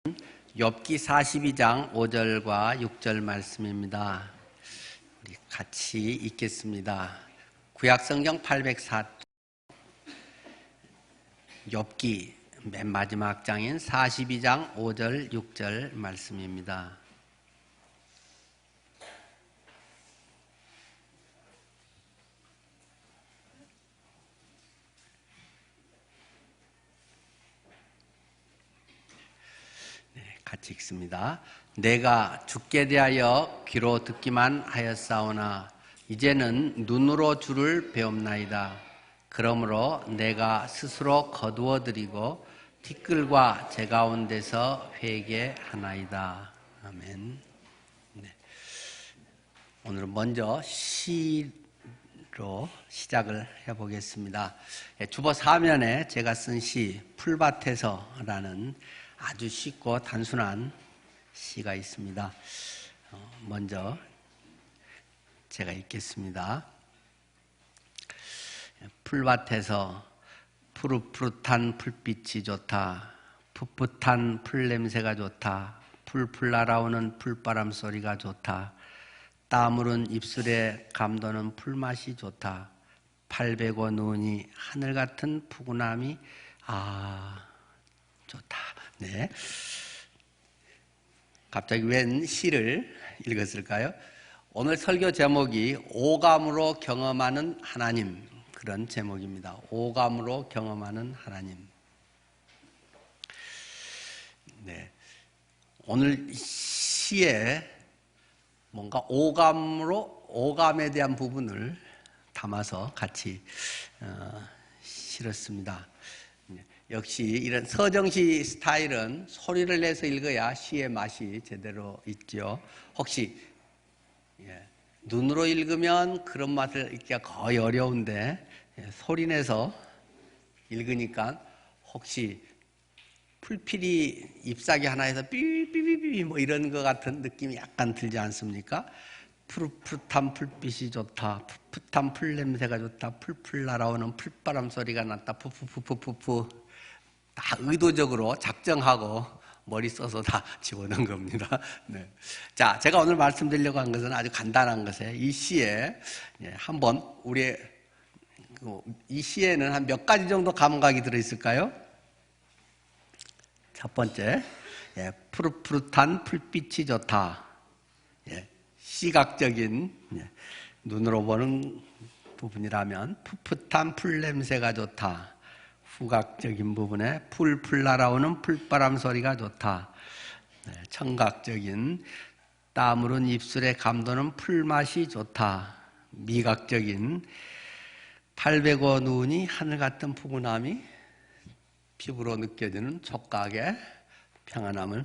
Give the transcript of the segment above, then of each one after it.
욥기 42장 5절과 6절 말씀입니다. 우리 같이 읽겠습니다. 구약성경 804 욥기 맨 마지막 장인 42장 5절 6절 말씀입니다. 같이 읽습니다. 내가 주께 대하여 귀로 듣기만 하였사오나 이제는 눈으로 주를 배움나이다. 그러므로 내가 스스로 거두어드리고 티끌과 제 가운데서 회개하나이다. 아멘. 네. 오늘은 먼저 시로 시작을 해보겠습니다. 주보 사면에 제가 쓴 시 풀밭에서라는 아주 쉽고 단순한 시가 있습니다. 먼저 제가 읽겠습니다. 풀밭에서 푸릇푸릇한 풀빛이 좋다. 풋풋한 풀 냄새가 좋다. 풀풀 날아오는 풀바람 소리가 좋다. 땀 흐른 입술에 감도는 풀맛이 좋다. 팔 베고 누우니 하늘 같은 푸근함이 좋다. 네. 갑자기 웬 시를 읽었을까요? 오늘 설교 제목이 오감으로 경험하는 하나님, 그런 제목입니다. 오감으로 경험하는 하나님. 네. 오늘 시에 뭔가 오감에 대한 부분을 담아서 같이 실었습니다. 역시 이런 서정시 스타일은 소리를 내서 읽어야 시의 맛이 제대로 있죠. 혹시 눈으로 읽으면 그런 맛을 읽기가 거의 어려운데 소리 내서 읽으니까 혹시 풀필이 잎사귀 하나에서 삐삐삐삐 뭐 이런 것 같은 느낌이 약간 들지 않습니까? 푸릇푸릇한 풀빛이 좋다. 풋풋한 풀 냄새가 좋다. 풀풀 날아오는 풀바람 소리가 났다. 푸푸푸푸푸푸. 다 의도적으로 작정하고 머리 써서 다 집어넣은 겁니다. 네. 자, 제가 오늘 말씀드리려고 한 것은 아주 간단한 것에 이 시에 한번 이 시에는 한 몇 가지 정도 감각이 들어있을까요? 첫 번째, 푸릇푸릇한 풀빛이 좋다. 시각적인 눈으로 보는 부분이라면 풋풋한 풀 냄새가 좋다. 후각적인 부분에 풀풀 날아오는 풀바람 소리가 좋다. 청각적인 땀 흐른 입술에 감도는 풀맛이 좋다. 미각적인 팔 베고 누우니 하늘 같은 푸근함이 피부로 느껴지는 촉각의 평안함을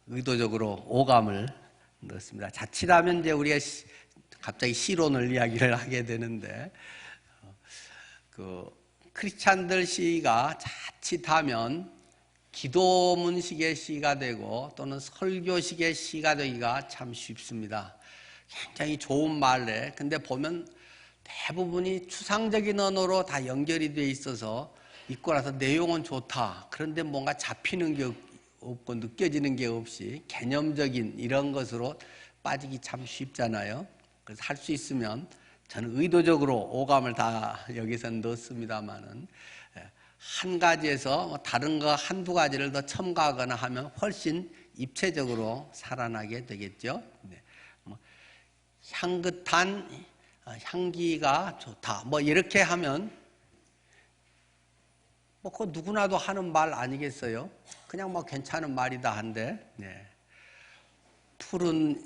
의도적으로 오감을 넣었습니다. 자칫하면 이제 우리가 갑자기 시론을 이야기를 하게 되는데 크리스찬들 시가 자칫하면 기도문식의 시가 되고 또는 설교식의 시가 되기가 참 쉽습니다. 굉장히 좋은 말에 근데 보면 대부분이 추상적인 언어로 다 연결이 되어 있어서 읽고 나서 내용은 좋다. 그런데 뭔가 잡히는 게 없고 느껴지는 게 없이 개념적인 이런 것으로 빠지기 참 쉽잖아요. 그래서 할 수 있으면 저는 의도적으로 오감을 다 여기서 넣습니다만은 한 가지에서 다른 거 한두 가지를 더 첨가하거나 하면 훨씬 입체적으로 살아나게 되겠죠. 향긋한 향기가 좋다. 뭐 이렇게 하면 뭐 그거 누구나도 하는 말 아니겠어요? 그냥 뭐 괜찮은 말이다 한데 푸른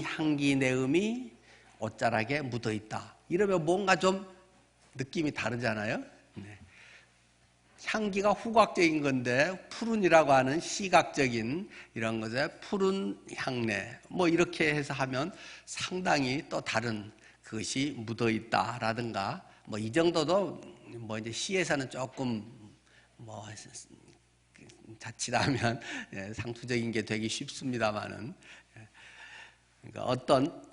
향기 내음이 옷자락에 묻어있다. 이러면 뭔가 좀 느낌이 다르잖아요. 향기가 후각적인 건데 푸른이라고 하는 시각적인 이런 것에 푸른 향내 뭐 이렇게 해서 하면 상당히 또 다른 그것이 묻어있다라든가 뭐 이 정도도 뭐 이제 시에서는 조금 뭐 자칫하면 상투적인 게 되기 쉽습니다만은 그러니까 어떤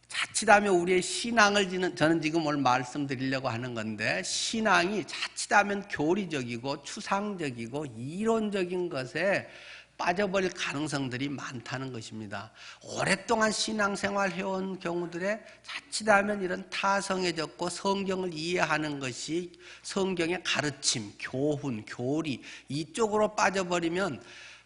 자칫하면 우리의 신앙을 저는 지금 오늘 말씀드리려고 하는 건데, 신앙이 자칫하면 교리적이고 추상적이고 이론적인 것에 빠져버릴 가능성들이 많다는 것입니다. 오랫동안 신앙생활 해온 경우들에 자칫하면 이런 타성해졌고 성경을 이해하는 것이 성경의 가르침, 교훈, 교리 이쪽으로 빠져버리면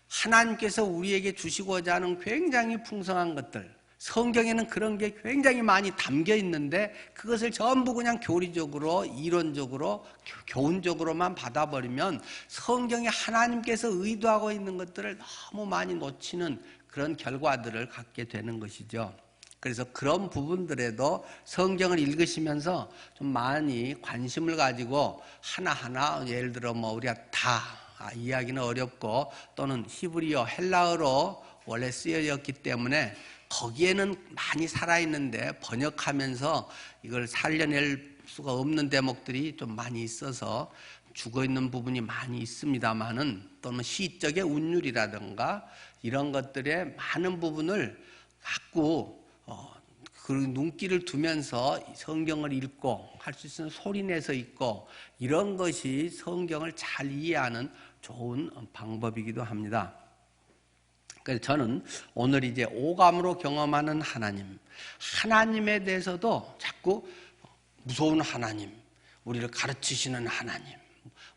하나님께서 우리에게 주시고자 하는 굉장히 풍성한 것들, 성경에는 그런 게 굉장히 많이 담겨 있는데 그것을 전부 그냥 교리적으로 이론적으로 교훈적으로만 받아버리면 성경에 하나님께서 의도하고 있는 것들을 너무 많이 놓치는 그런 결과들을 갖게 되는 것이죠. 그래서 그런 부분들에도 성경을 읽으시면서 좀 많이 관심을 가지고 하나하나, 예를 들어 뭐 우리가 다 이야기는 어렵고 또는 히브리어, 헬라어로 원래 쓰여졌기 때문에 거기에는 많이 살아있는데 번역하면서 이걸 살려낼 수가 없는 대목들이 좀 많이 있어서 죽어있는 부분이 많이 있습니다만은, 또는 시적의 운율이라든가 이런 것들의 많은 부분을 갖고 그 눈길을 두면서 성경을 읽고 할 수 있으면 소리내서 읽고 이런 것이 성경을 잘 이해하는 좋은 방법이기도 합니다. 그래서 저는 오늘 이제 오감으로 경험하는 하나님, 하나님에 대해서도 자꾸 무서운 하나님, 우리를 가르치시는 하나님,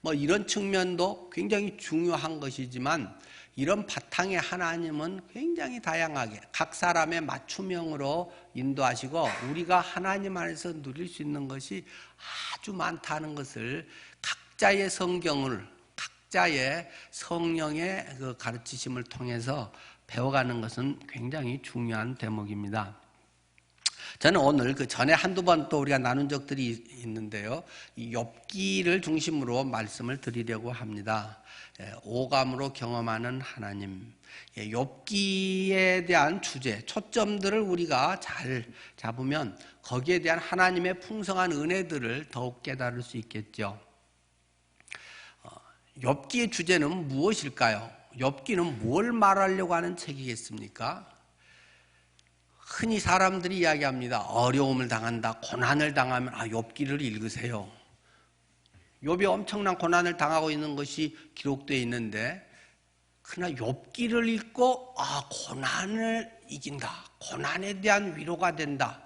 뭐 이런 측면도 굉장히 중요한 것이지만 이런 바탕의 하나님은 굉장히 다양하게 각 사람의 맞춤형으로 인도하시고 우리가 하나님 안에서 누릴 수 있는 것이 아주 많다는 것을 각자의 성경을, 각자의 성령의 그 가르치심을 통해서 배워가는 것은 굉장히 중요한 대목입니다. 저는 오늘 그 전에 한두 번 또 우리가 나눈 적들이 있는데요, 이 욥기를 중심으로 말씀을 드리려고 합니다. 오감으로 경험하는 하나님, 욥기에 대한 주제, 초점들을 우리가 잘 잡으면 거기에 대한 하나님의 풍성한 은혜들을 더욱 깨달을 수 있겠죠. 욥기의 주제는 무엇일까요? 욥기는 뭘 말하려고 하는 책이겠습니까? 흔히 사람들이 이야기합니다. 어려움을 당한다, 고난을 당하면 욥기를 읽으세요. 욥이 엄청난 고난을 당하고 있는 것이 기록되어 있는데, 그러나 욥기를 읽고 고난을 이긴다, 고난에 대한 위로가 된다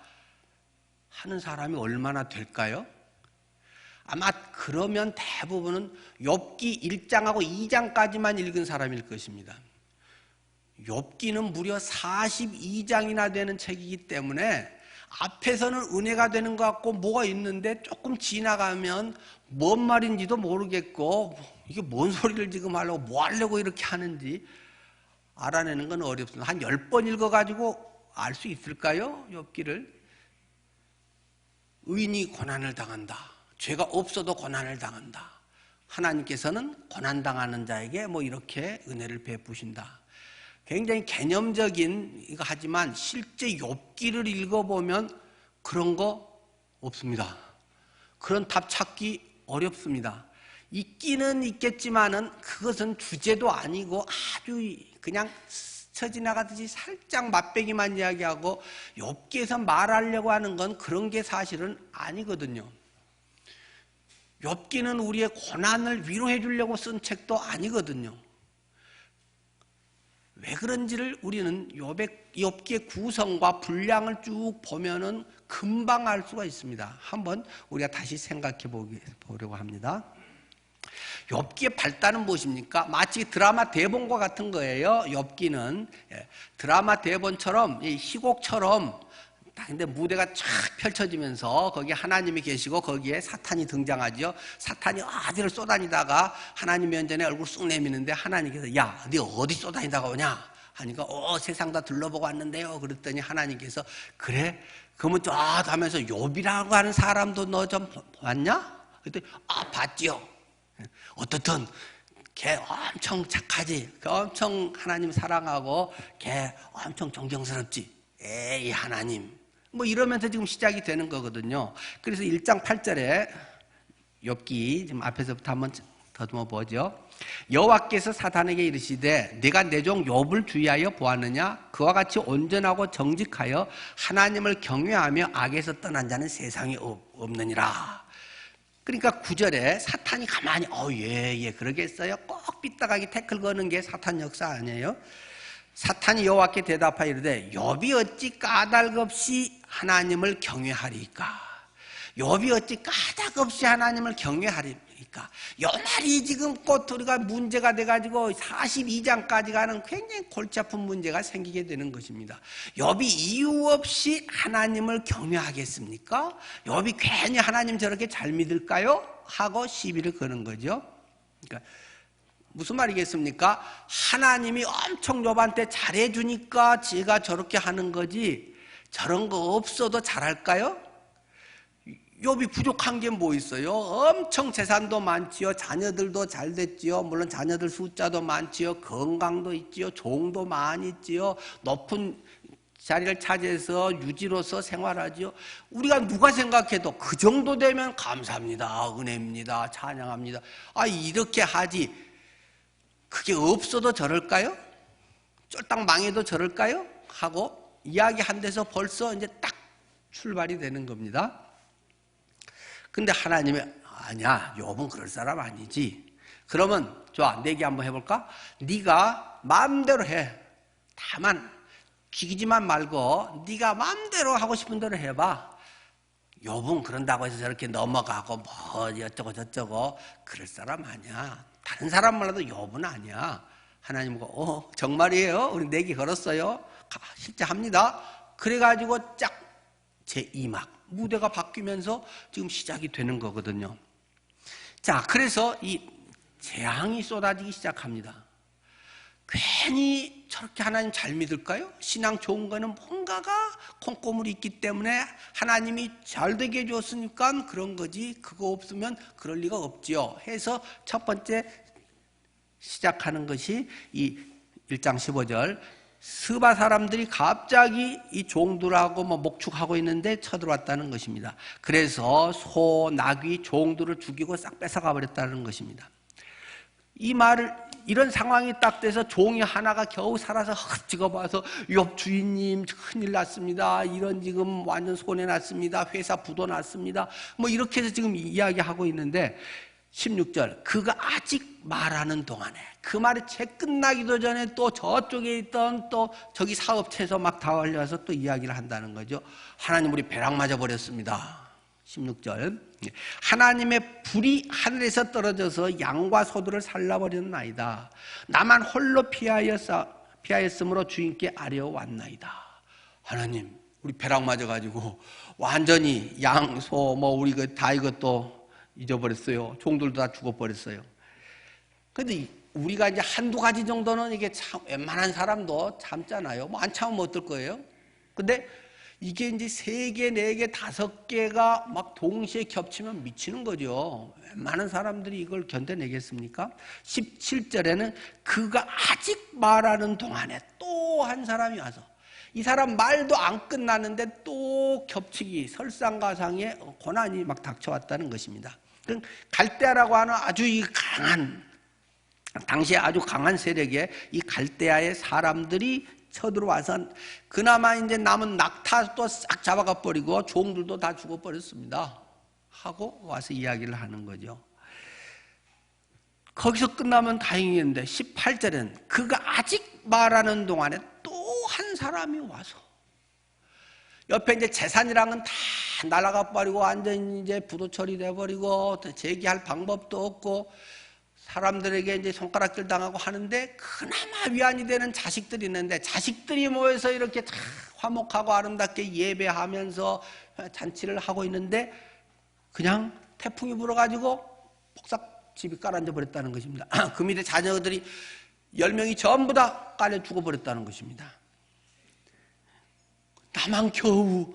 하는 사람이 얼마나 될까요? 아마 그러면 대부분은 욥기 1장하고 2장까지만 읽은 사람일 것입니다. 욥기는 무려 42장이나 되는 책이기 때문에 앞에서는 은혜가 되는 것 같고 뭐가 있는데 조금 지나가면 뭔 말인지도 모르겠고 이게 뭔 소리를 지금 하려고 뭐 하려고 이렇게 하는지 알아내는 건 어렵습니다. 한 10번 읽어가지고 알 수 있을까요? 욥기를. 의인이 고난을 당한다, 죄가 없어도 고난을 당한다, 하나님께서는 고난당하는 자에게 뭐 이렇게 은혜를 베푸신다. 굉장히 개념적인 이거 하지만 실제 욥기를 읽어보면 그런 거 없습니다. 그런 답 찾기 어렵습니다. 있기는 있겠지만은 그것은 주제도 아니고 아주 그냥 스쳐 지나가듯이 살짝 맛배기만 이야기하고 욥기에서 말하려고 하는 건 그런 게 사실은 아니거든요. 욥기는 우리의 고난을 위로해 주려고 쓴 책도 아니거든요. 왜 그런지를 우리는 욥기의 구성과 분량을 쭉 보면은 금방 알 수가 있습니다. 한번 우리가 다시 생각해 보려고 합니다. 욥기의 발단은 무엇입니까? 마치 드라마 대본과 같은 거예요. 욥기는 드라마 대본처럼 희곡처럼, 근데 무대가 쫙 펼쳐지면서 거기에 하나님이 계시고 거기에 사탄이 등장하죠. 사탄이 어디를 쏘다니다가 하나님 면전에 얼굴 쑥 내미는데 하나님께서 야, 네 어디 쏘다니다가 오냐 하니까 세상 다 둘러보고 왔는데요. 그랬더니 하나님께서 그래? 그러면 쫙 하면서 욥이라고 하는 사람도 너 좀 봤냐? 그랬더니 봤지요. 어떻든 걔 엄청 착하지, 엄청 하나님 사랑하고 걔 엄청 존경스럽지, 에이 하나님, 뭐 이러면서 지금 시작이 되는 거거든요. 그래서 1장 8절에 욥기 지금 앞에서부터 한번 더듬어 보죠. 여호와께서 사탄에게 이르시되 내가 내 종 욥을 주의하여 보았느냐? 그와 같이 온전하고 정직하여 하나님을 경외하며 악에서 떠난 자는 세상에 없느니라. 그러니까 9절에 사탄이 가만히 예 그러겠어요. 꼭 삐딱하게 태클 거는 게 사탄 역사 아니에요? 사탄이 여호와께 대답하여 이르되 욥이 어찌 까닭없이 하나님을 경외하리까? 욥이 어찌 까닭없이 하나님을 경외하리까? 요 말이 지금 꼬투리가 문제가 돼가지고 42장까지 가는 굉장히 골치 아픈 문제가 생기게 되는 것입니다. 욥이 이유 없이 하나님을 경외하겠습니까? 욥이 괜히 하나님 저렇게 잘 믿을까요? 하고 시비를 거는 거죠. 그러니까 무슨 말이겠습니까? 하나님이 엄청 욥한테 잘해주니까 제가 저렇게 하는 거지 저런 거 없어도 잘할까요? 욥이 부족한 게 뭐 있어요? 엄청 재산도 많지요. 자녀들도 잘 됐지요. 물론 자녀들 숫자도 많지요. 건강도 있지요. 종도 많이 있지요. 높은 자리를 차지해서 유지로서 생활하지요. 우리가 누가 생각해도 그 정도 되면 감사합니다. 은혜입니다. 찬양합니다. 이렇게 하지. 그게 없어도 저럴까요? 쫄딱 망해도 저럴까요? 하고 이야기한 데서 벌써 이제 딱 출발이 되는 겁니다. 근데 하나님이 아니야, 욥은 그럴 사람 아니지. 그러면 좋아, 내기 한번 해볼까? 네가 마음대로 해. 다만 죽이지만 말고 네가 마음대로 하고 싶은 대로 해봐. 욥은 그런다고 해서 저렇게 넘어가고 뭐 어쩌고 저쩌고 그럴 사람 아니야. 다른 사람 몰라도 욥은 아니야. 하나님 보고 정말이에요? 우리 내기 걸었어요. 실제 합니다. 그래가지고 짝 제2막 무대가 바뀌면서 지금 시작이 되는 거거든요. 자, 그래서 이 재앙이 쏟아지기 시작합니다. 괜히 저렇게 하나님 잘 믿을까요? 신앙 좋은 거는 뭔가가 콩고물이 있기 때문에 하나님이 잘 되게 해줬으니까 그런 거지 그거 없으면 그럴 리가 없지요 해서 첫 번째 시작하는 것이 이 1장 15절 스바 사람들이 갑자기 이 종들하고 목축하고 있는데 쳐들어왔다는 것입니다. 그래서 소, 나귀, 종들을 죽이고 싹 뺏어가 버렸다는 것입니다. 이 말을 이런 상황이 딱 돼서 종이 하나가 겨우 살아서 찍어봐서 욥 주인님 큰일 났습니다. 이런 지금 완전 손해 났습니다. 회사 부도 났습니다. 뭐 이렇게 해서 지금 이야기하고 있는데 16절 그가 아직 말하는 동안에 그 말이 채 끝나기도 전에 또 저쪽에 있던 또 저기 사업체에서 막 다 걸려서 또 이야기를 한다는 거죠. 하나님 우리 벼락 맞아 버렸습니다. 16절 하나님의 불이 하늘에서 떨어져서 양과 소들을 살라버렸나이다. 나만 홀로 피하였으므로 주인께 아뢰어왔나이다. 하나님 우리 벼락 맞아가지고 완전히 양, 소 뭐 우리 다 이것도 잊어버렸어요. 종들도 다 죽어버렸어요. 근데 우리가 이제 한두 가지 정도는 이게 참 웬만한 사람도 참잖아요. 뭐 안 참으면 어떨 거예요? 근데 이게 이제 3개, 4개, 5개가 막 동시에 겹치면 미치는 거죠. 웬만한 사람들이 이걸 견뎌내겠습니까? 17절에는 그가 아직 말하는 동안에 또 한 사람이 와서 이 사람 말도 안 끝났는데 또 겹치기, 설상가상의 고난이 막 닥쳐왔다는 것입니다. 갈대아라고 하는 아주 이 강한 당시에 아주 강한 세력의 이 갈대아의 사람들이 쳐들어와서 그나마 이제 남은 낙타도 싹 잡아가 버리고 종들도 다 죽어버렸습니다. 하고 와서 이야기를 하는 거죠. 거기서 끝나면 다행이었는데 18절에는 그가 아직 말하는 동안에 또 한 사람이 와서 옆에 이제 재산이랑은 다 날아가 버리고 완전히 이제 부도 처리돼 버리고 재기할 방법도 없고 사람들에게 이제 손가락질 당하고 하는데 그나마 위안이 되는 자식들이 있는데 자식들이 모여서 이렇게 다 화목하고 아름답게 예배하면서 잔치를 하고 있는데 그냥 태풍이 불어가지고 폭삭 집이 깔아앉아 버렸다는 것입니다. 그 밑에 자녀들이 10명이 전부 다 깔려 죽어버렸다는 것입니다. 나만 겨우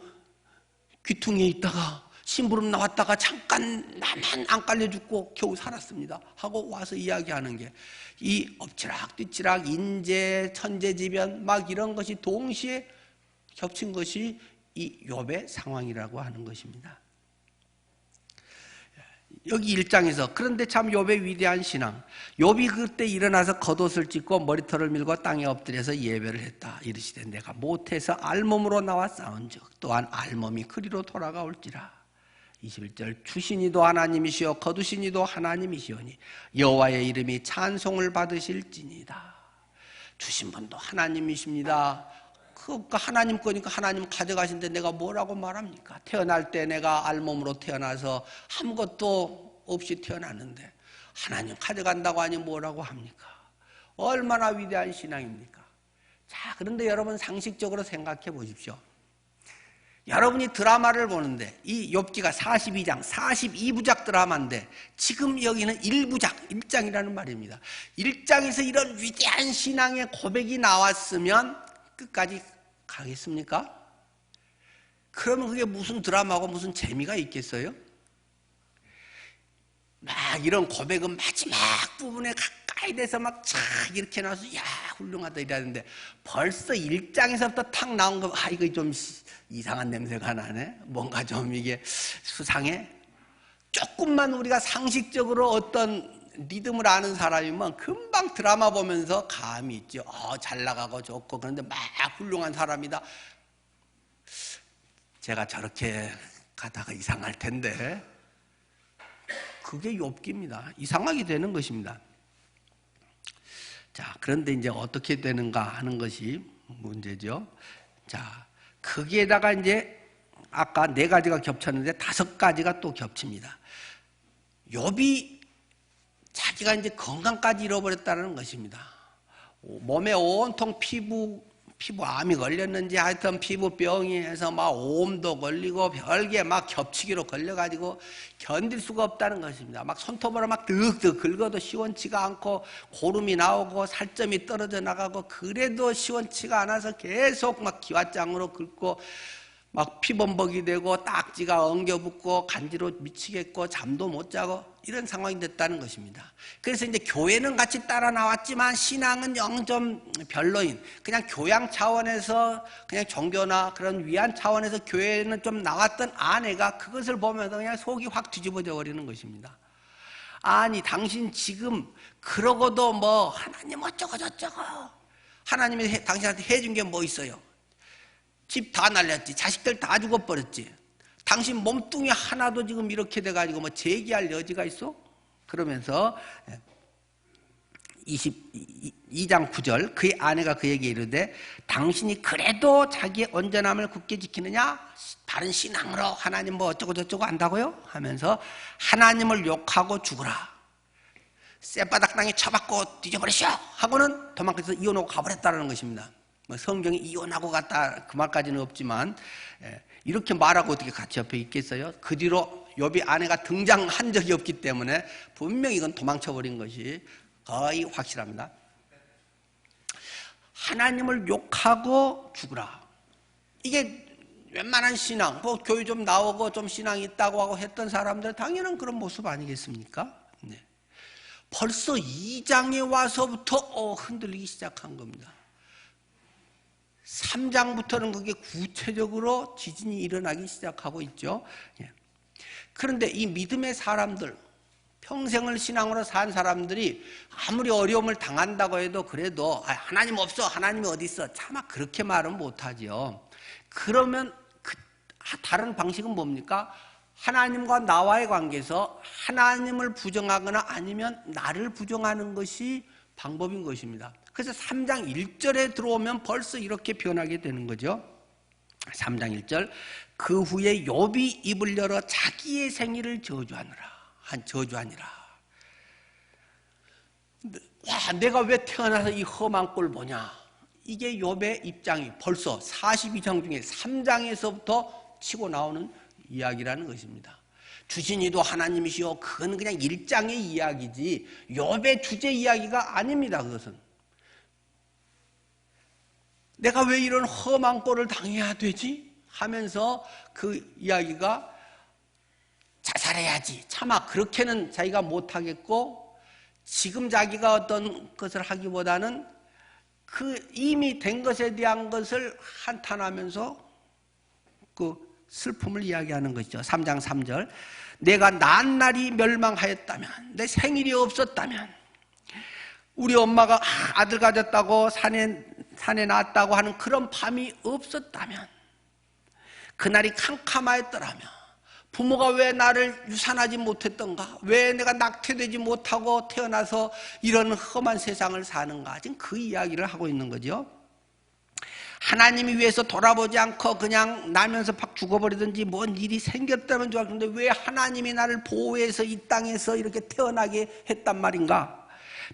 귀퉁이에 있다가 심부름 나왔다가 잠깐 나만 안 깔려 죽고 겨우 살았습니다 하고 와서 이야기하는 게 이 엎치락 뒤치락 인재 천재지변 막 이런 것이 동시에 겹친 것이 이 욥의 상황이라고 하는 것입니다. 여기 1장에서 그런데 참 욥의 위대한 신앙. 욥이 그때 일어나서 겉옷을 찢고 머리털을 밀고 땅에 엎드려서 예배를 했다. 이르시되 내가 못해서 알몸으로 나와 싸운즉 또한 알몸이 그리로 돌아가올지라. 21절 주시니도 하나님이시여 거두시니도 하나님이시오니 여호와의 이름이 찬송을 받으실지니이다. 주신 분도 하나님이십니다. 그 하나님 거니까 하나님 가져가신데 내가 뭐라고 말합니까? 태어날 때 내가 알몸으로 태어나서 아무것도 없이 태어났는데 하나님 가져간다고 하니 뭐라고 합니까? 얼마나 위대한 신앙입니까? 자, 그런데 여러분 상식적으로 생각해 보십시오. 여러분이 드라마를 보는데 이 욥기가 42장, 42부작 드라마인데 지금 여기는 1부작, 1장이라는 말입니다. 1장에서 이런 위대한 신앙의 고백이 나왔으면 끝까지 가겠습니까? 그러면 그게 무슨 드라마고 무슨 재미가 있겠어요? 막 이런 고백은 마지막 부분에 가까이 돼서 막 촥 이렇게 나와서 야 훌륭하다 이러는데 벌써 1장에서부터 탁 나온 거 이거 좀 이상한 냄새가 나네. 뭔가 좀 이게 수상해. 조금만 우리가 상식적으로 어떤 리듬을 아는 사람이면 금방 드라마 보면서 감이 있죠. 잘 나가고 좋고 그런데 막 훌륭한 사람이다. 제가 저렇게 가다가 이상할 텐데 그게 욥기입니다. 이상하게 되는 것입니다. 자, 그런데 이제 어떻게 되는가 하는 것이 문제죠. 자, 거기에다가 이제 아까 4가지가 겹쳤는데 5가지가 또 겹칩니다. 욥이 자기가 이제 건강까지 잃어버렸다는 것입니다. 몸에 온통 피부암이 걸렸는지 하여튼 피부병이 해서 막 오음도 걸리고 별게 막 겹치기로 걸려가지고 견딜 수가 없다는 것입니다. 막 손톱으로 막 득득 긁어도 시원치가 않고 고름이 나오고 살점이 떨어져 나가고 그래도 시원치가 않아서 계속 막 기왓장으로 긁고 막 피범벅이 되고 딱지가 엉겨붙고 간지로 미치겠고 잠도 못 자고 이런 상황이 됐다는 것입니다. 그래서 이제 교회는 같이 따라 나왔지만 신앙은 영 좀 별로인 그냥 교양 차원에서 그냥 종교나 그런 위안 차원에서 교회는 좀 나왔던 아내가 그것을 보면서 그냥 속이 확 뒤집어져 버리는 것입니다. 아니 당신 지금 그러고도 뭐 하나님 어쩌고 저쩌고 하나님이 당신한테 해준 게 뭐 있어요? 집 다 날렸지. 자식들 다 죽어버렸지. 당신 몸뚱이 하나도 지금 이렇게 돼가지고 뭐 제기할 여지가 있어? 그러면서 22장 9절 그의 아내가 그에게 이르되 당신이 그래도 자기의 온전함을 굳게 지키느냐? 다른 신앙으로 하나님 뭐 어쩌고 저쩌고 한다고요? 하면서 하나님을 욕하고 죽으라. 쌔바닥 땅에 쳐박고 뒤져버리시오 하고는 도망가서 이혼하고 가버렸다는 것입니다. 성경이 이혼하고 갔다 그 말까지는 없지만 이렇게 말하고 어떻게 같이 옆에 있겠어요? 그 뒤로 욥이 아내가 등장한 적이 없기 때문에 분명히 이건 도망쳐버린 것이 거의 확실합니다. 하나님을 욕하고 죽으라. 이게 웬만한 신앙, 뭐 교회 좀 나오고 좀 신앙이 있다고 하고 했던 사람들 당연한 그런 모습 아니겠습니까? 네. 벌써 2장에 와서부터 흔들리기 시작한 겁니다. 3장부터는 그게 구체적으로 지진이 일어나기 시작하고 있죠. 그런데 이 믿음의 사람들, 평생을 신앙으로 산 사람들이 아무리 어려움을 당한다고 해도 그래도 하나님 없어, 하나님이 어디 있어, 차마 그렇게 말은 못하죠. 그러면 다른 방식은 뭡니까? 하나님과 나와의 관계에서 하나님을 부정하거나 아니면 나를 부정하는 것이 방법인 것입니다. 그래서 3장 1절에 들어오면 벌써 이렇게 변하게 되는 거죠. 3장 1절 그 후에 욥이 입을 열어 자기의 생일을 저주하니라. 와, 내가 왜 태어나서 이 험한 꼴 보냐. 이게 욥의 입장이 벌써 42장 중에 3장에서부터 치고 나오는 이야기라는 것입니다. 주신이도 하나님이시오. 그건 그냥 1장의 이야기지 욥의 주제 이야기가 아닙니다. 그것은 내가 왜 이런 험한 꼴을 당해야 되지? 하면서 그 이야기가 자살해야지. 차마 그렇게는 자기가 못하겠고 지금 자기가 어떤 것을 하기보다는 그 이미 된 것에 대한 것을 한탄하면서 그 슬픔을 이야기하는 것이죠. 3장 3절. 내가 난 날이 멸망하였다면, 내 생일이 없었다면, 우리 엄마가 아들 가졌다고 산에 낳았다고 하는 그런 밤이 없었다면, 그날이 캄캄하였더라면, 부모가 왜 나를 유산하지 못했던가, 왜 내가 낙태되지 못하고 태어나서 이런 험한 세상을 사는가, 지금 그 이야기를 하고 있는 거죠. 하나님이 위해서 돌아보지 않고 그냥 나면서 팍 죽어버리든지 뭔 일이 생겼다면 좋았는데 왜 하나님이 나를 보호해서 이 땅에서 이렇게 태어나게 했단 말인가?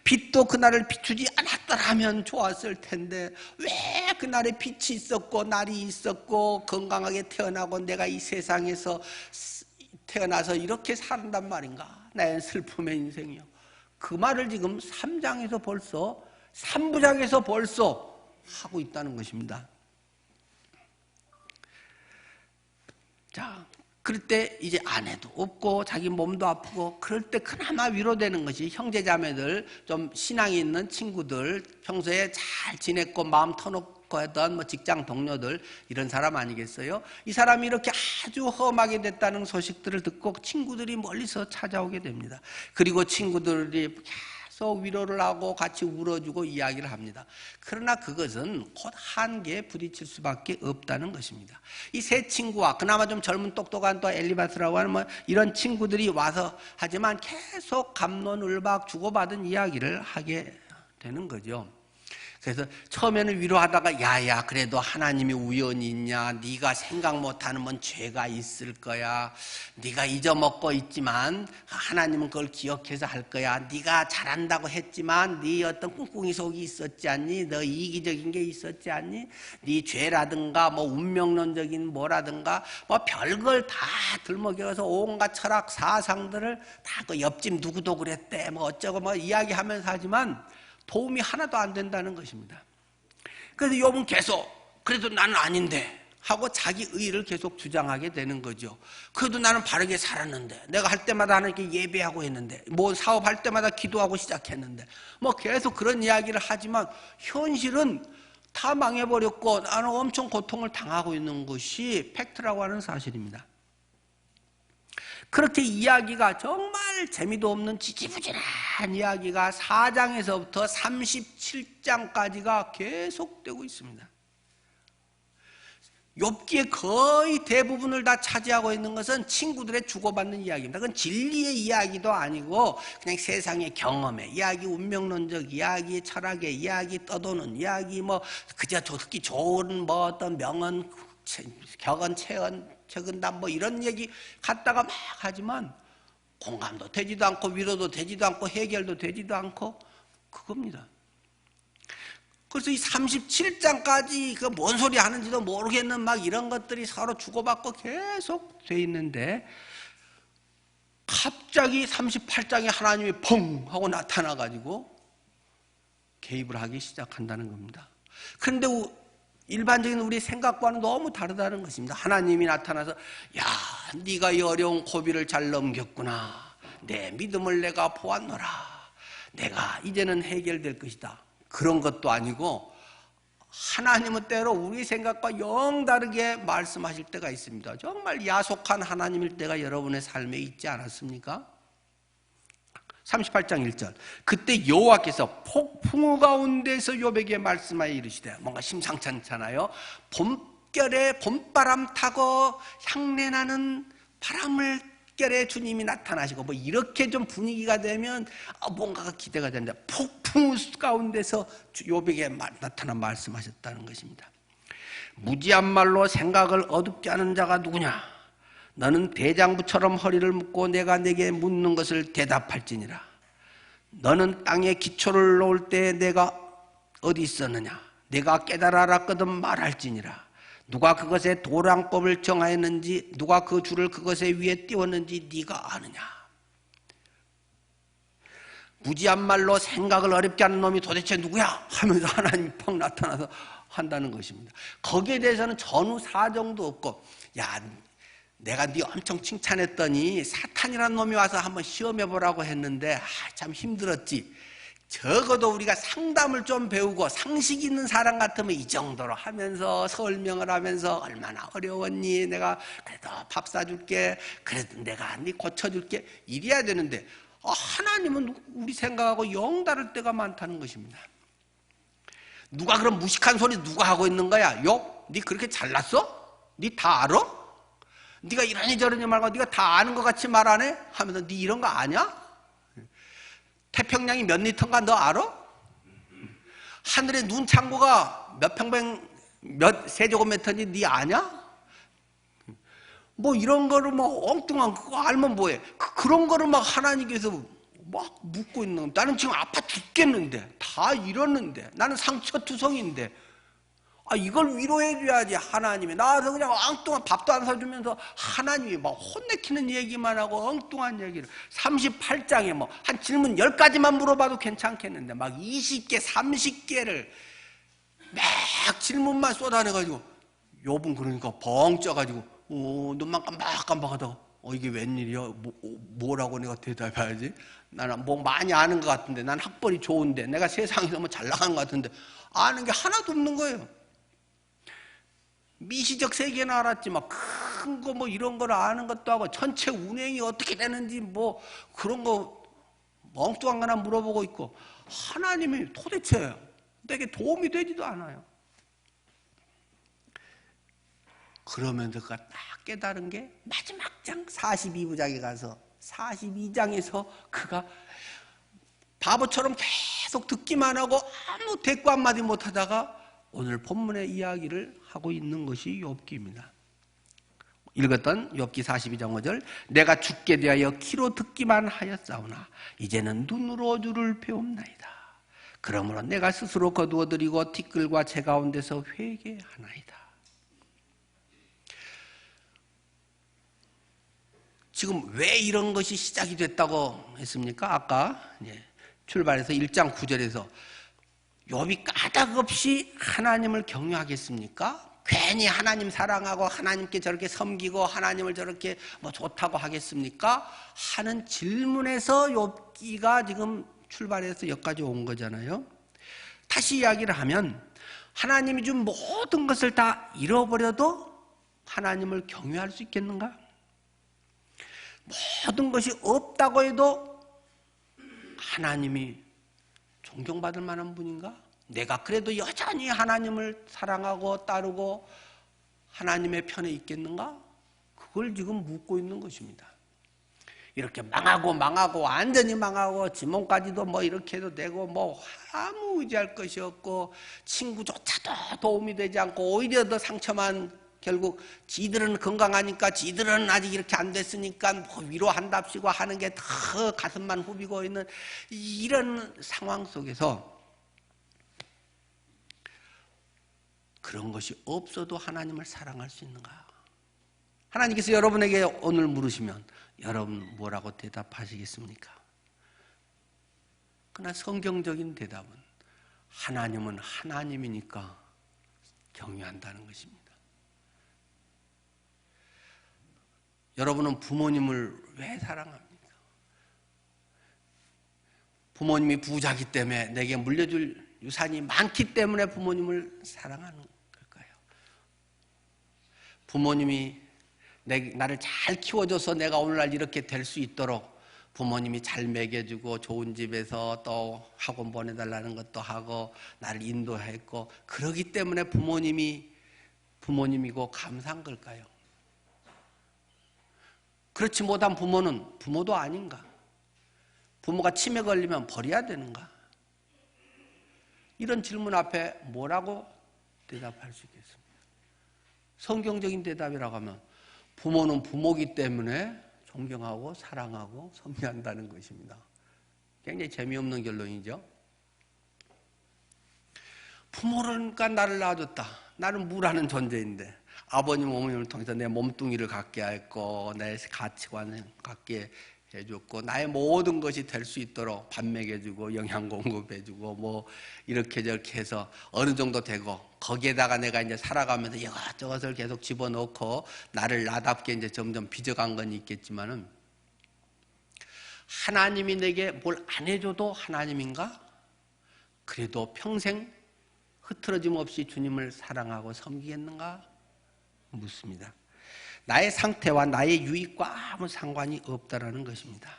빛도 그날을 비추지 않았더라면 좋았을 텐데 왜 그날에 빛이 있었고 날이 있었고 건강하게 태어나고 내가 이 세상에서 태어나서 이렇게 산단 말인가? 나의 슬픔의 인생이요. 그 말을 지금 3장에서 벌써 3부장에서 벌써 하고 있다는 것입니다. 자, 그럴 때 이제 아내도 없고 자기 몸도 아프고 그럴 때 그나마 위로되는 것이 형제자매들, 좀 신앙이 있는 친구들, 평소에 잘 지냈고 마음 터놓고 하던 뭐 직장 동료들, 이런 사람 아니겠어요? 이 사람이 이렇게 아주 험하게 됐다는 소식들을 듣고 친구들이 멀리서 찾아오게 됩니다. 그리고 친구들이 계속 위로를 하고 같이 울어주고 이야기를 합니다. 그러나 그것은 곧 한계에 부딪힐 수밖에 없다는 것입니다. 이 세 친구와 그나마 좀 젊은 똑똑한 또 엘리바스라고 하는 뭐 이런 친구들이 와서 하지만 계속 갑론을박 주고받은 이야기를 하게 되는 거죠. 그래서 처음에는 위로하다가 야야 그래도 하나님이 우연히 있냐, 네가 생각 못하는 뭔 죄가 있을 거야, 네가 잊어먹고 있지만 하나님은 그걸 기억해서 할 거야, 네가 잘한다고 했지만 네 어떤 꿍꿍이 속이 있었지 않니, 너 이기적인 게 있었지 않니, 네 죄라든가 뭐 운명론적인 뭐라든가 뭐 별걸 다 들먹여서 온갖 철학 사상들을 다 그 옆집 누구도 그랬대 뭐 어쩌고 뭐 이야기하면서 하지만 도움이 하나도 안 된다는 것입니다. 그래서 욥은 계속 그래도 나는 아닌데 하고 자기 의의를 계속 주장하게 되는 거죠. 그래도 나는 바르게 살았는데, 내가 할 때마다 하나님께 예배하고 했는데, 뭐 사업할 때마다 기도하고 시작했는데, 뭐 계속 그런 이야기를 하지만 현실은 다 망해버렸고 나는 엄청 고통을 당하고 있는 것이 팩트라고 하는 사실입니다. 그렇게 이야기가 정말 재미도 없는 지지부진한 이야기가 4장에서부터 37장까지가 계속되고 있습니다. 욥기의 거의 대부분을 다 차지하고 있는 것은 친구들의 주고받는 이야기입니다. 그건 진리의 이야기도 아니고 그냥 세상의 경험의 이야기, 운명론적 이야기, 철학의 이야기, 떠도는 이야기, 뭐 그저 듣기 좋은 뭐 어떤 명언, 격언, 적은담 뭐 이런 얘기 갖다가 막 하지만 공감도 되지도 않고 위로도 되지도 않고 해결도 되지도 않고 그겁니다. 그래서 이 37장까지 그 뭔 소리 하는지도 모르겠는 막 이런 것들이 서로 주고받고 계속 돼 있는데 갑자기 38장에 하나님이 펑 하고 나타나가지고 개입을 하기 시작한다는 겁니다. 그런데 일반적인 우리 생각과는 너무 다르다는 것입니다. 하나님이 나타나서 야, 네가 이 어려운 고비를 잘 넘겼구나. 내 믿음을 내가 보았노라. 내가 이제는 해결될 것이다. 그런 것도 아니고 하나님은 때로 우리 생각과 영 다르게 말씀하실 때가 있습니다. 정말 야속한 하나님일 때가 여러분의 삶에 있지 않았습니까? 38장 1절. 그때 여호와께서 폭풍우 가운데서 욥에게 말씀하여 이르시되, 뭔가 심상찮잖아요. 봄결에 봄바람 타고 향내나는 바람결에 주님이 나타나시고 뭐 이렇게 좀 분위기가 되면 뭔가가 기대가 된다. 폭풍우 가운데서 욥에게 나타나 말씀하셨다는 것입니다. 무지한 말로 생각을 어둡게 하는 자가 누구냐? 너는 대장부처럼 허리를 묶고 내가 내게 묻는 것을 대답할지니라. 너는 땅에 기초를 놓을 때 내가 어디 있었느냐? 내가 깨달아 알았거든 말할지니라. 누가 그것의 도량법을 정하였는지, 누가 그 줄을 그것의 위에 띄웠는지 네가 아느냐? 무지한 말로 생각을 어렵게 하는 놈이 도대체 누구야? 하면서 하나님이 펑 나타나서 한다는 것입니다. 거기에 대해서는 전후 사정도 없고, 야, 내가 네 엄청 칭찬했더니 사탄이라는 놈이 와서 한번 시험해보라고 했는데 참 힘들었지. 적어도 우리가 상담을 좀 배우고 상식 있는 사람 같으면 이 정도로 하면서 설명을 하면서 얼마나 어려웠니? 내가 그래도 밥 사줄게. 그래도 내가 네 고쳐줄게. 이래야 되는데 하나님은 우리 생각하고 영 다를 때가 많다는 것입니다. 누가 그런 무식한 소리 누가 하고 있는 거야? 욕? 네 그렇게 잘났어? 네 다 알아? 네가 이러니 저러니 말고 네가 다 아는 것 같이 말 안 해? 하면서 네 이런 거 아냐? 태평양이 몇 리터인가 너 알아? 하늘의 눈 창고가 몇 평방 몇 세제곱미터인지 네 아냐? 뭐 이런 거를 뭐 엉뚱한 그거 알면 뭐해? 그런 거를 막 하나님께서 막 묻고 있는. 나는 지금 아파 죽겠는데 다 이러는데 나는 상처투성인데 이걸 위로해줘야지. 하나님이 나와서 그냥 엉뚱한 밥도 안 사주면서 하나님이 막 혼내키는 얘기만 하고 엉뚱한 얘기를 38장에 뭐 한 질문 10가지만 물어봐도 괜찮겠는데 막 20개 30개를 막 질문만 쏟아내가지고 욥은 그러니까 벙 쪄가지고 눈만 깜박깜박하다가 이게 웬일이야? 뭐라고 내가 대답해야지? 나는 뭐 많이 아는 것 같은데 난 학벌이 좋은데 내가 세상에서 뭐 잘 나간 것 같은데 아는 게 하나도 없는 거예요. 미시적 세계는 알았지만 큰 거 뭐 이런 걸 아는 것도 하고 전체 운행이 어떻게 되는지 뭐 그런 거 멍뚱한 거나 물어보고 있고 하나님이 도대체 내게 도움이 되지도 않아요. 그러면서 그가 딱 깨달은 게 마지막 장 42부장에 가서 42장에서 그가 바보처럼 계속 듣기만 하고 아무 대꾸 한마디 못하다가 오늘 본문의 이야기를 하고 있는 것이 욥기입니다. 읽었던 욥기 42장 5절 내가 죽게 되하여 귀로 듣기만 하였사오나 이제는 눈으로 주를 배움나이다. 그러므로 내가 스스로 거두어드리고 티끌과 재 가운데서 회개하나이다. 지금 왜 이런 것이 시작이 됐다고 했습니까? 아까 출발해서 1장 9절에서 욥이 까닭없이 하나님을 경외하겠습니까? 괜히 하나님 사랑하고 하나님께 저렇게 섬기고 하나님을 저렇게 뭐 좋다고 하겠습니까? 하는 질문에서 욥기가 지금 출발해서 여기까지 온 거잖아요. 다시 이야기를 하면 하나님이 준 모든 것을 다 잃어버려도 하나님을 경외할 수 있겠는가? 모든 것이 없다고 해도 하나님이 존경받을 만한 분인가? 내가 그래도 여전히 하나님을 사랑하고 따르고 하나님의 편에 있겠는가? 그걸 지금 묻고 있는 것입니다. 이렇게 망하고 완전히 망하고 지몸까지도 뭐 이렇게 해도 되고 뭐 아무 의지할 것이 없고 친구조차도 도움이 되지 않고 오히려 더 상처만 결국 지들은 건강하니까 지들은 아직 이렇게 안 됐으니까 뭐 위로한답시고 하는 게 더 가슴만 후비고 있는 이런 상황 속에서 그런 것이 없어도 하나님을 사랑할 수 있는가? 하나님께서 여러분에게 오늘 물으시면 여러분 뭐라고 대답하시겠습니까? 그러나 성경적인 대답은 하나님은 하나님이니까 경외한다는 것입니다. 여러분은 부모님을 왜 사랑합니까? 부모님이 부자기 때문에 내게 물려줄 유산이 많기 때문에 부모님을 사랑하는 걸까요? 부모님이 나를 잘 키워줘서 내가 오늘날 이렇게 될 수 있도록 부모님이 잘 먹여주고 좋은 집에서 또 학원 보내달라는 것도 하고 나를 인도했고 그러기 때문에 부모님이고 감사한 걸까요? 그렇지 못한 부모는 부모도 아닌가? 부모가 치매 걸리면 버려야 되는가? 이런 질문 앞에 뭐라고 대답할 수 있겠습니까? 성경적인 대답이라고 하면 부모는 부모기 때문에 존경하고 사랑하고 섬기한다는 것입니다. 굉장히 재미없는 결론이죠. 부모니까 나를 낳아줬다. 나는 무라는 존재인데 아버님 어머님을 통해서 내 몸뚱이를 갖게 했고 내 가치관을 갖게 해줬고 나의 모든 것이 될 수 있도록 밥 먹여주고 영양 공급해주고 뭐 이렇게 저렇게 해서 어느 정도 되고 거기에다가 내가 이제 살아가면서 이것저것을 계속 집어넣고 나를 나답게 이제 점점 빚어간 건 있겠지만은 하나님이 내게 뭘 안 해줘도 하나님인가? 그래도 평생 흐트러짐 없이 주님을 사랑하고 섬기겠는가? 묻습니다. 나의 상태와 나의 유익과 아무 상관이 없다라는 것입니다.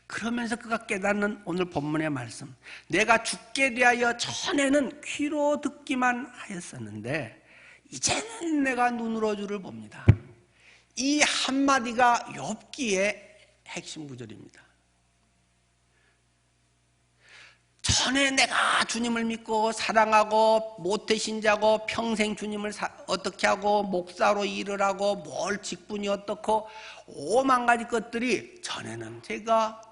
그러면서 그가 깨닫는 오늘 본문의 말씀, 내가 죽게 대하여 전에는 귀로 듣기만 하였었는데 이제는 내가 눈으로 주를 봅니다. 이 한마디가 욥기의 핵심 구절입니다. 전에 내가 주님을 믿고 사랑하고 모태신자고 평생 주님을 어떻게 하고 목사로 일을 하고 뭘 직분이 어떻고 오만 가지 것들이 전에는 제가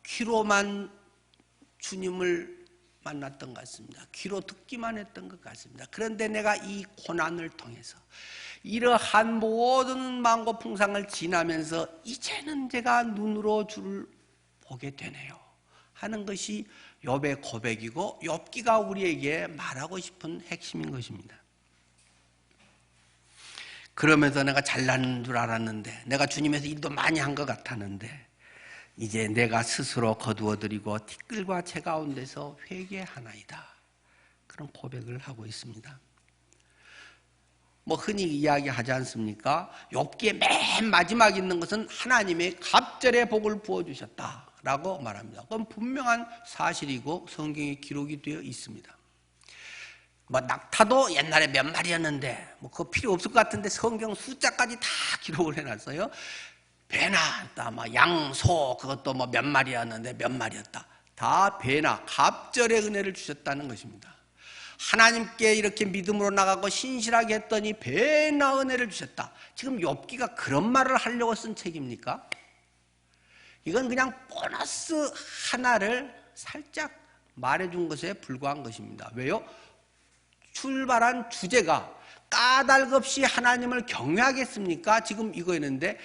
귀로만 주님을 만났던 것 같습니다. 귀로 듣기만 했던 것 같습니다. 그런데 내가 이 고난을 통해서 이러한 모든 만고 풍상을 지나면서 이제는 제가 눈으로 주를 보게 되네요 하는 것이 욥의 고백이고 욥기가 우리에게 말하고 싶은 핵심인 것입니다. 그러면서 내가 잘난 줄 알았는데 내가 주님에서 일도 많이 한 것 같았는데 이제 내가 스스로 거두어드리고 티끌과 채 가운데서 회개하나이다. 그런 고백을 하고 있습니다. 뭐 흔히 이야기하지 않습니까? 욥기의 맨 마지막에 있는 것은 하나님의 갑절의 복을 부어주셨다라고 말합니다. 그건 분명한 사실이고 성경에 기록이 되어 있습니다. 뭐 낙타도 옛날에 몇 마리였는데 뭐 그거 필요 없을 것 같은데 성경 숫자까지 다 기록을 해놨어요. 배나 양, 소 그것도 뭐 몇 마리였는데 몇 마리였다. 다 배나 갑절의 은혜를 주셨다는 것입니다. 하나님께 이렇게 믿음으로 나가고 신실하게 했더니 배나 은혜를 주셨다. 지금 욥기가 그런 말을 하려고 쓴 책입니까? 이건 그냥 보너스 하나를 살짝 말해준 것에 불과한 것입니다. 왜요? 출발한 주제가 까닭없이 하나님을 경외하겠습니까? 지금 이거였는데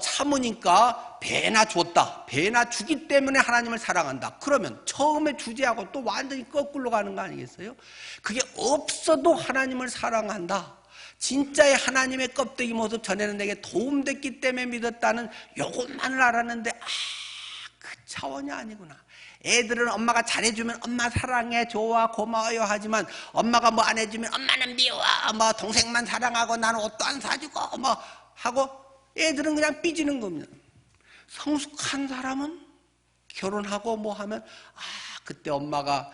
참으니까 배나 줬다. 배나 주기 때문에 하나님을 사랑한다. 그러면 처음에 주제하고 또 완전히 거꾸로 가는 거 아니겠어요? 그게 없어도 하나님을 사랑한다. 진짜의 하나님의 껍데기 모습 전에는 내게 도움됐기 때문에 믿었다는 요것만을 알았는데 그 차원이 아니구나. 애들은 엄마가 잘해주면 엄마 사랑해 좋아 고마워요 하지만 엄마가 뭐 안 해주면 엄마는 미워 뭐 동생만 사랑하고 나는 옷도 안 사주고 뭐 하고 애들은 그냥 삐지는 겁니다. 성숙한 사람은 결혼하고 뭐 하면 그때 엄마가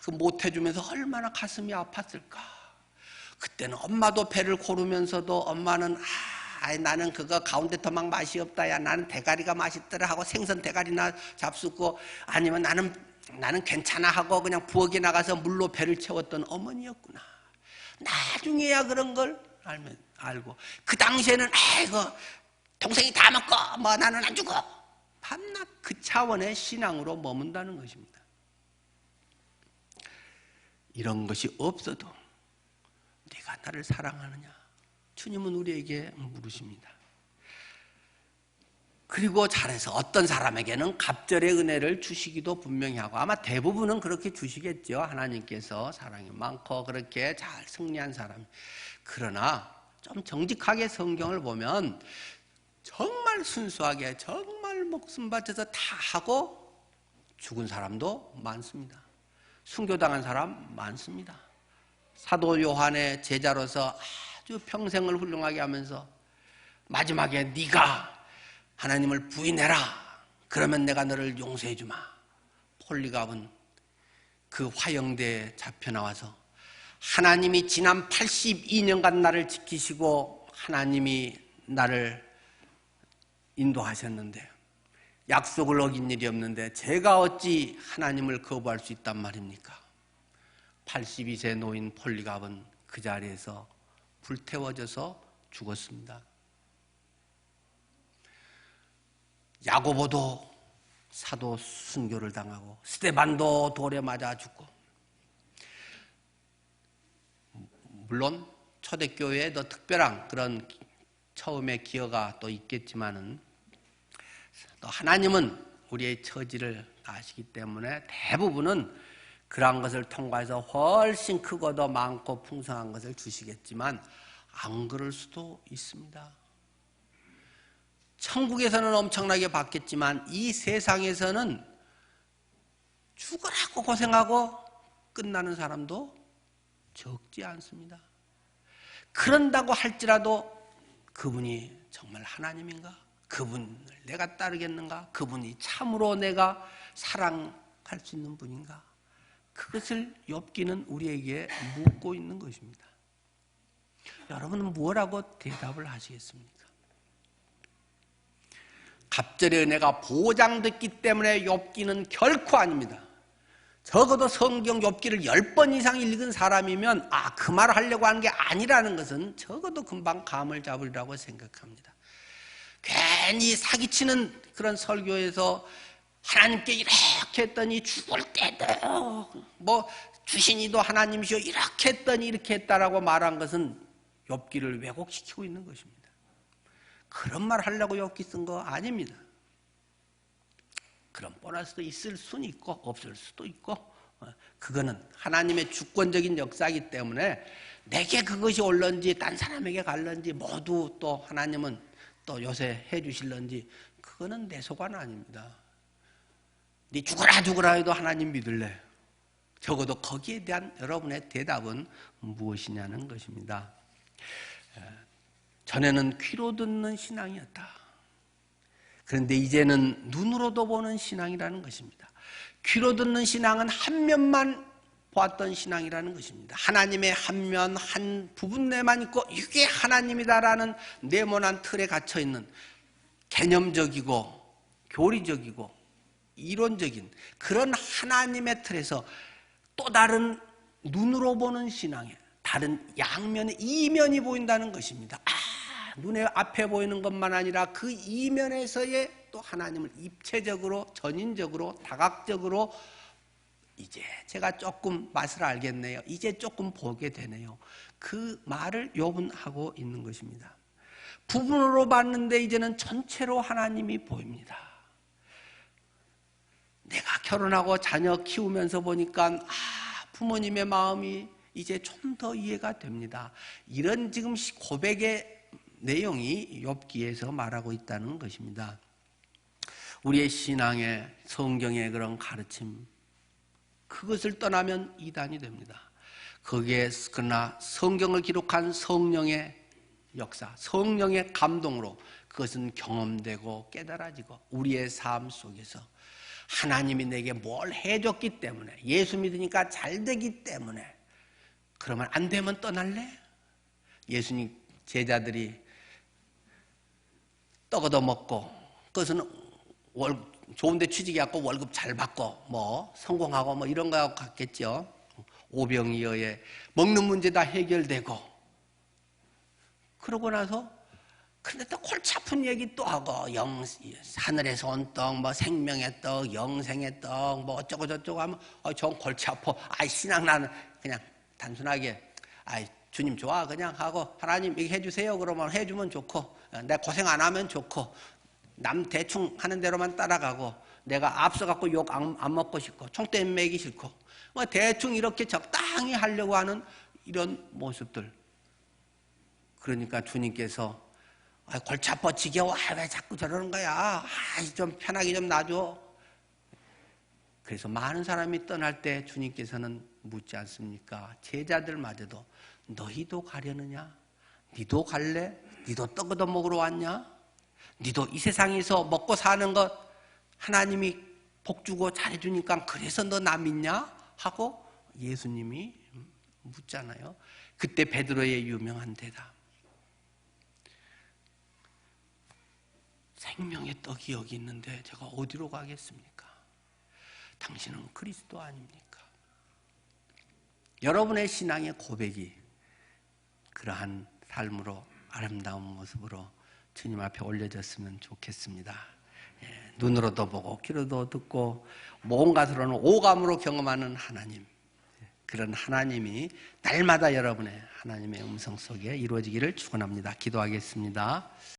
그 못 해주면서 얼마나 가슴이 아팠을까. 그때는 엄마도 배를 고르면서도 엄마는 나는 그거 가운데 토막 맛이 없다. 야 나는 대가리가 맛있더라 하고 생선 대가리나 잡수고 아니면 나는 괜찮아 하고 그냥 부엌에 나가서 물로 배를 채웠던 어머니였구나. 나중에야 그런 걸 알고 그 당시에는 아이고 동생이 다 먹고 뭐 나는 안 주고 밤낮 그 차원의 신앙으로 머문다는 것입니다. 이런 것이 없어도 네가 나를 사랑하느냐? 주님은 우리에게 물으십니다. 그리고 잘해서 어떤 사람에게는 갑절의 은혜를 주시기도 분명히 하고 아마 대부분은 그렇게 주시겠죠. 하나님께서 사랑이 많고 그렇게 잘 승리한 사람. 그러나 좀 정직하게 성경을 보면 정말 순수하게 정말 목숨 바쳐서 다 하고 죽은 사람도 많습니다. 순교당한 사람 많습니다. 사도 요한의 제자로서 아주 평생을 훌륭하게 하면서 마지막에 네가 하나님을 부인해라. 그러면 내가 너를 용서해 주마. 폴리갑은 그 화영대에 잡혀 나와서 하나님이 지난 82년간 나를 지키시고 하나님이 나를 인도하셨는데 약속을 어긴 일이 없는데 제가 어찌 하나님을 거부할 수 있단 말입니까? 82세 노인 폴리갑은 그 자리에서 불태워져서 죽었습니다. 야고보도 사도 순교를 당하고 스데반도 돌에 맞아 죽고 물론 초대교회에 더 특별한 그런 처음의 기여가 또 있겠지만은 또 하나님은 우리의 처지를 아시기 때문에 대부분은 그러한 것을 통과해서 훨씬 크고 더 많고 풍성한 것을 주시겠지만 안 그럴 수도 있습니다. 천국에서는 엄청나게 받겠지만 이 세상에서는 죽으라고 고생하고 끝나는 사람도 적지 않습니다. 그런다고 할지라도 그분이 정말 하나님인가? 그분을 내가 따르겠는가? 그분이 참으로 내가 사랑할 수 있는 분인가? 그것을 욥기는 우리에게 묻고 있는 것입니다. 여러분은 뭐라고 대답을 하시겠습니까? 갑절의 은혜가 보장됐기 때문에 욥기는 결코 아닙니다. 적어도 성경 욥기를 10번 이상 읽은 사람이면 그 말을 하려고 하는 게 아니라는 것은 적어도 금방 감을 잡으리라고 생각합니다. 괜히 사기치는 그런 설교에서 하나님께 이렇게 했더니 죽을 때도 주신이도 하나님이시오 이렇게 했더니 이렇게 했다라고 말한 것은 욥기를 왜곡시키고 있는 것입니다. 그런 말 하려고 욥기 쓴 거 아닙니다. 그런 보너스도 있을 수는 있고 없을 수도 있고 그거는 하나님의 주권적인 역사이기 때문에 내게 그것이 올런지 딴 사람에게 갈런지 모두 또 하나님은 또 요새 해주실런지 그거는 내 소관 아닙니다. 네 죽어라 해도 하나님 믿을래? 적어도 거기에 대한 여러분의 대답은 무엇이냐는 것입니다. 전에는 귀로 듣는 신앙이었다. 그런데 이제는 눈으로도 보는 신앙이라는 것입니다. 귀로 듣는 신앙은 한 면만 보았던 신앙이라는 것입니다. 하나님의 한 면, 한 부분 내만 있고 이게 하나님이다라는 네모난 틀에 갇혀있는 개념적이고 교리적이고 이론적인 그런 하나님의 틀에서 또 다른 눈으로 보는 신앙에 다른 양면의 이면이 보인다는 것입니다. 눈에 앞에 보이는 것만 아니라 그 이면에서의 또 하나님을 입체적으로 전인적으로 다각적으로 이제 제가 조금 맛을 알겠네요. 이제 조금 보게 되네요. 그 말을 욥은 하고 있는 것입니다. 부분으로 봤는데 이제는 전체로 하나님이 보입니다. 내가 결혼하고 자녀 키우면서 보니까 부모님의 마음이 이제 좀 더 이해가 됩니다. 이런 지금 고백의 내용이 욥기에서 말하고 있다는 것입니다. 우리의 신앙의 성경의 그런 가르침 그것을 떠나면 이단이 됩니다. 거기에 그러나 성경을 기록한 성령의 역사, 성령의 감동으로 그것은 경험되고 깨달아지고 우리의 삶 속에서 하나님이 내게 뭘 해줬기 때문에 예수 믿으니까 잘 되기 때문에 그러면 안 되면 떠날래? 예수님 제자들이 떡 얻어먹고 그것은 좋은 데 취직해갖고 월급 잘 받고 성공하고 이런 거 같겠죠. 오병이어의 먹는 문제 다 해결되고 그러고 나서 근데 또 골치 아픈 얘기 또 하고 하늘에서 온 떡, 생명의 떡, 영생의 떡, 어쩌고 저쩌고 하면 전 골치 아파. 신앙 나는 그냥 단순하게 주님 좋아 그냥 하고 하나님 이거 해주세요 그러면 해주면 좋고 내가 고생 안 하면 좋고 남 대충 하는 대로만 따라가고 내가 앞서갖고 욕 안 먹고 싶고 총대인 매기 싫고 대충 이렇게 적당히 하려고 하는 이런 모습들. 그러니까 주님께서 골치 아파 지겨워 왜 자꾸 저러는 거야 좀 편하게 좀 놔줘. 그래서 많은 사람이 떠날 때 주님께서는 묻지 않습니까? 제자들마저도 너희도 가려느냐? 니도 갈래? 니도 떡 얻어 먹으러 왔냐? 니도 이 세상에서 먹고 사는 것 하나님이 복 주고 잘해주니까 그래서 너 나 믿냐? 하고 예수님이 묻잖아요. 그때 베드로의 유명한 대답. 생명의 떡이 여기 있는데 제가 어디로 가겠습니까? 당신은 그리스도 아닙니까? 여러분의 신앙의 고백이 그러한 삶으로 아름다운 모습으로 주님 앞에 올려졌으면 좋겠습니다. 눈으로도 보고 귀로도 듣고 몸과 으로는 오감으로 경험하는 하나님, 그런 하나님이 날마다 여러분의 하나님의 음성 속에 이루어지기를 축원합니다. 기도하겠습니다.